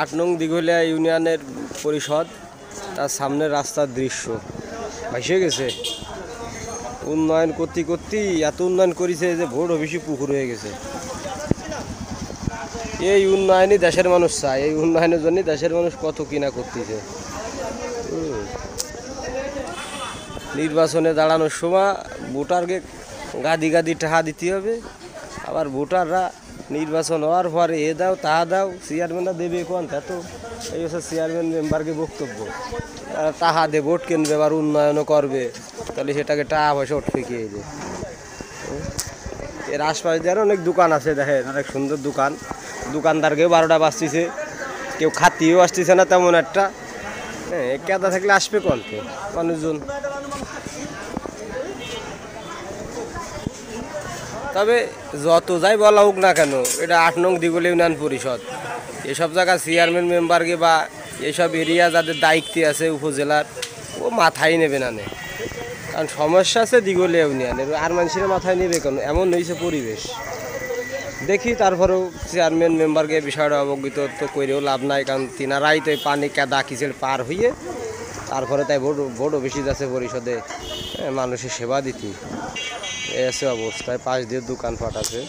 8 নং দিঘলিয়া ইউনিয়নের পরিষদ, তার সামনে রাস্তার দৃশ্য ভাসে গেছে। উন্নয়ন করতে করতেই এত উন্নয়ন করেছে যে ভোট অফিসে পুকুর হয়ে গেছে। এই উন্নয়নই দেশের মানুষ চায়, এই উন্নয়নের জন্য দেশের মানুষ কত কিনা করতেছে। নির্বাচনে দাঁড়ানোর সময় ভোটারকে গাদি গাদি টাকা দিতে হবে, আবার ভোটাররা নির্বাচন হওয়ার পরে এ দাও তা দাও, চেয়ারম্যানরা দেবে কোন তা তো এই হচ্ছে চেয়ারম্যান মেম্বারকে বক্তব্য, টাকা দে ভোট কিনবে আবার উন্নয়নও করবে, তাহলে সেটাকে টাকা পয়সা ওঠ ফেঁকিয়ে দেয়। এর আশপাশ দিয়ে অনেক দোকান আছে, দেখেন অনেক সুন্দর দোকান, দোকানদারকেও 12টা বাজতেছে, কেউ খাতিও আসতেছে না তেমন একটা। হ্যাঁ, কেদা থাকলে আসবে কোনকে মানুষজন। তবে যত যাই বলা হোক না কেন, এটা 8 নং দিঘলিয়া ইউনিয়ন পরিষদ, এসব জায়গা চেয়ারম্যান মেম্বারকে বা এইসব এরিয়া যাদের দায়িত্বে আছে উপজেলার, ও মাথায় নেবে না, কারণ সমস্যা আছে দিঘলিয়া ইউনিয়নের, আর মানুষের মাথায় নেবে কেন? এমন হয়েছে পরিবেশ। দেখি তারপরেও চেয়ারম্যান মেম্বারকে বিষয়টা অবগত তো করেও লাভ নাই, কারণ তিনারাই তো পানি কাদা কিচের পার হইয়ে তারপরে তাই ভোট অফিসে যাচ্ছে পরিষদে মানুষের সেবা দিতে। এই আছে অবস্থায়, পাশ দিয়ে দোকানপাট আছে।